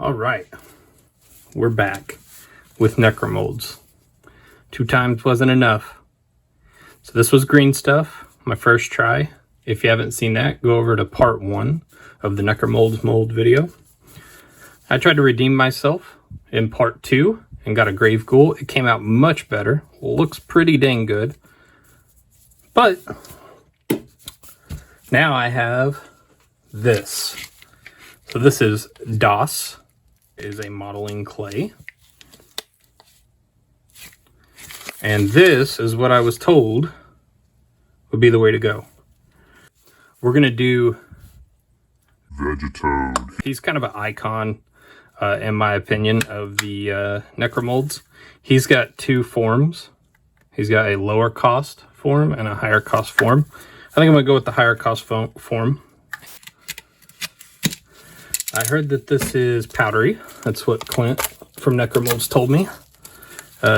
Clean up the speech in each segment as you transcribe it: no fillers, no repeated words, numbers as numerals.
All right, we're back with Necromolds. 2 times wasn't enough. So this was green stuff, my first try. If you haven't seen that, go over to part 1 of the Necromolds Mold video. I tried to redeem myself in part 2 and got a grave ghoul. It came out much better. Looks pretty dang good. But now I have this. So this is DOS. It is a modeling clay. And this is what I was told would be the way to go. We're going to do Veggitoad. He's kind of an icon, in my opinion, of the Necromolds. He's got 2 forms. He's got a lower cost form and a higher cost form. I think I'm going to go with the higher cost form. I heard that this is powdery. That's what Clint from Necromolds told me.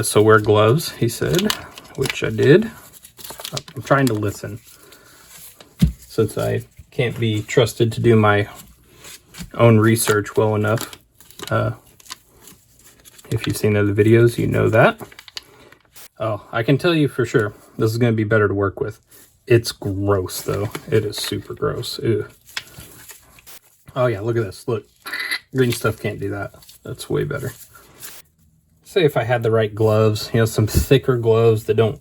So wear gloves, he said, which I did. I'm trying to listen, since I can't be trusted to do my own research well enough. If you've seen other videos, you know that. Oh, I can tell you for sure, this is going to be better to work with. It's gross, though. It is super gross. Ew. Oh, yeah, look at this. Look, green stuff can't do that. That's way better. Say if I had the right gloves, you know, some thicker gloves that don't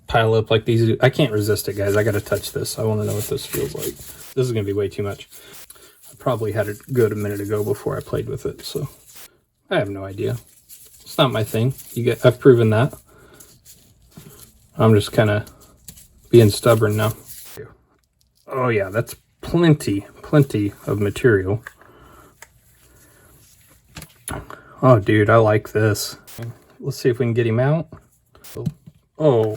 pile up like these do. I can't resist it, guys. I got to touch this. I want to know what this feels like. This is going to be way too much. I probably had it good a minute ago before I played with it, so I have no idea. It's not my thing. I've proven that. I'm just kind of being stubborn now. Oh yeah, that's plenty of material. Oh dude, I like this. Let's see if we can get him out. Oh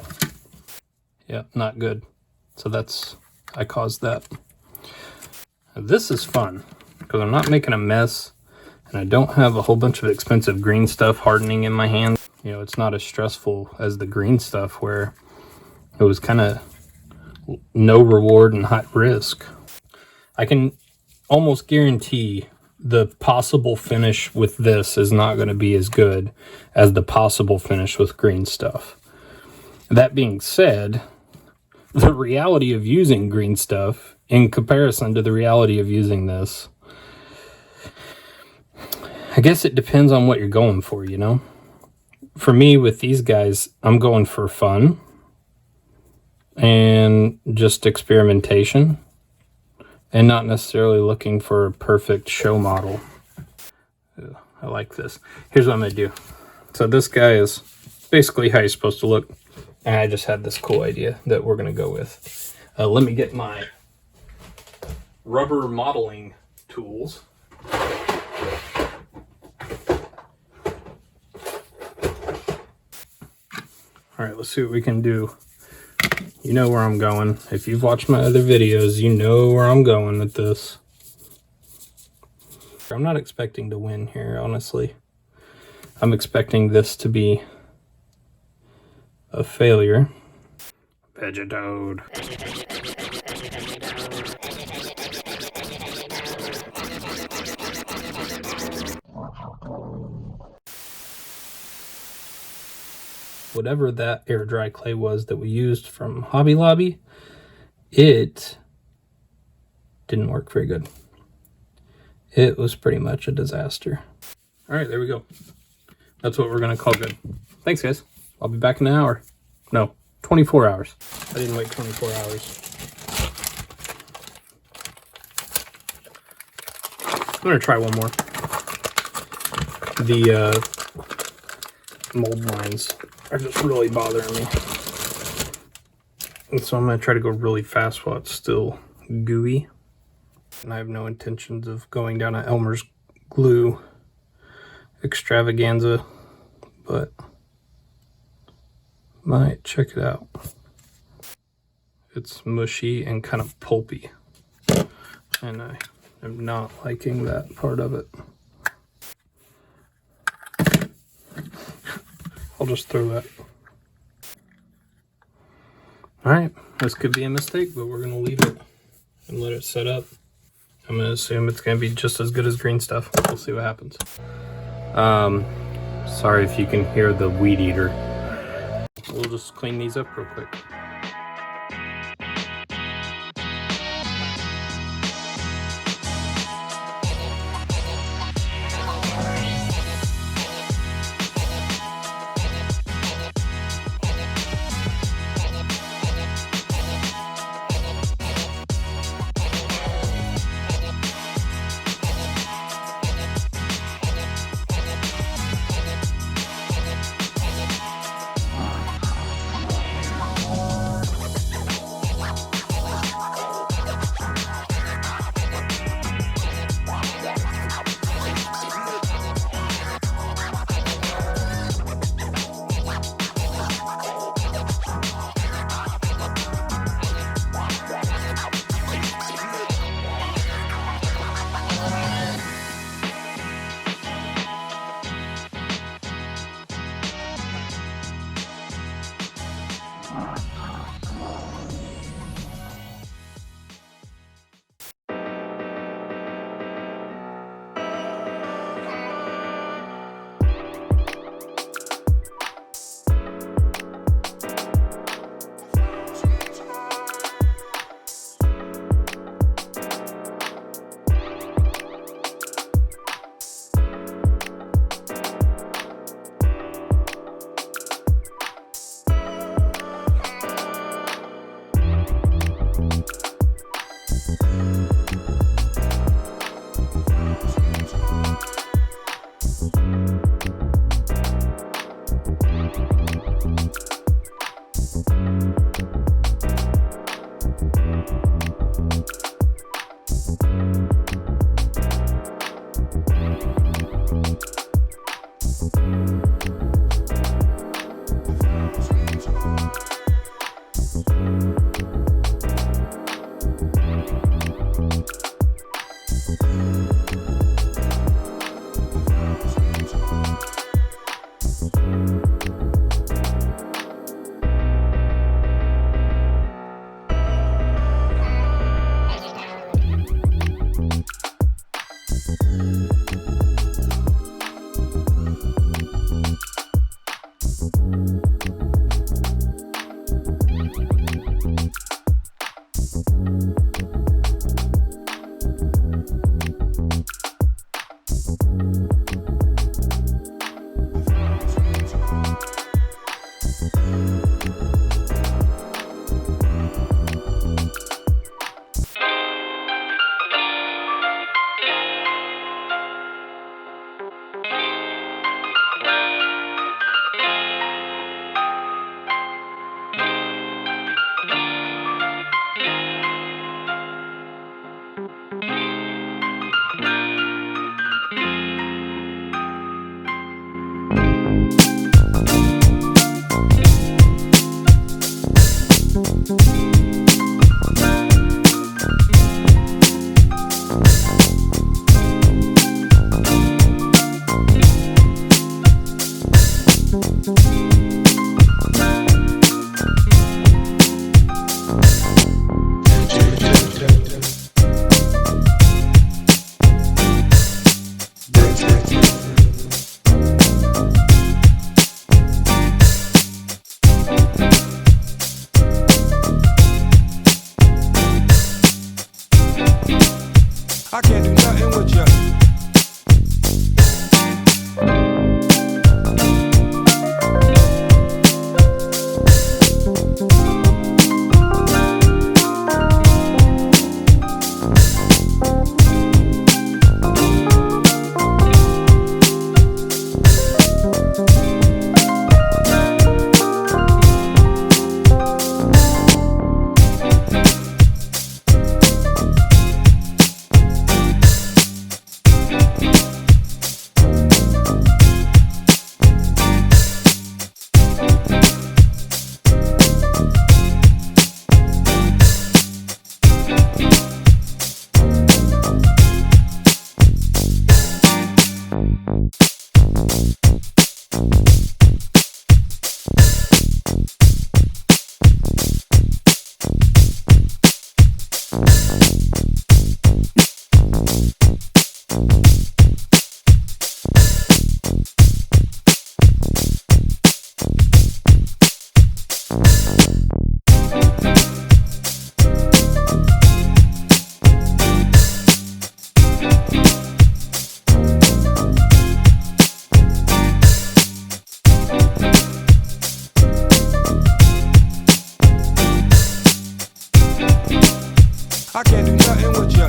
yeah, not good. So I caused that. This is fun because I'm not making a mess and I don't have a whole bunch of expensive green stuff hardening in my hand. You know, it's not as stressful as the green stuff where it was kind of no reward and high risk. I can almost guarantee the possible finish with this is not going to be as good as the possible finish with green stuff. That being said, the reality of using green stuff in comparison to the reality of using this, I guess it depends on what you're going for, you know? For me, with these guys, I'm going for fun and just experimentation and not necessarily looking for a perfect show model. I like this. Here's what I'm going to do. So this guy is basically how he's supposed to look. And I just had this cool idea that we're going to go with. Let me get my rubber modeling tools. All right, let's see what we can do. You know where I'm going. If you've watched my other videos, you know where I'm going with this. I'm not expecting to win here, honestly. I'm expecting this to be a failure. Veggitoad. Whatever that air dry clay was that we used from Hobby Lobby, it didn't work very good. It was pretty much a disaster. All right, there we go. That's what we're going to call good. Thanks, guys. I'll be back in an hour. No, 24 hours. I didn't wait 24 hours. I'm going to try one more. The mold lines are just really bothering me. And so I'm going to try to go really fast while it's still gooey. And I have no intentions of going down an Elmer's glue extravaganza, but might check it out. It's mushy and kind of pulpy, and I am not liking that part of it. I'll just throw that. All right, this could be a mistake, but we're gonna leave it and let it set up. I'm gonna assume it's gonna be just as good as green stuff. We'll see what happens. Sorry if you can hear the weed eater. We'll just clean these up real quick. I can't do nothing with you. I can't do nothing with ya.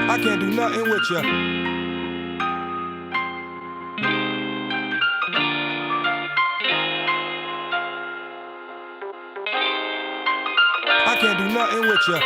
I can't do nothing with ya. I can't do nothing with ya.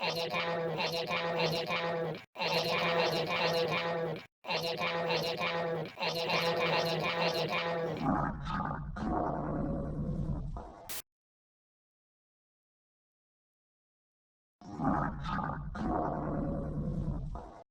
Veggitoad, Veggitoad, Veggitoad, Veggitoad, Veggitoad, Veggitoad, Veggitoad, Veggitoad, Veggitoad, Veggitoad, Veggitoad, Veggitoad, Veggitoad, Veggitoad.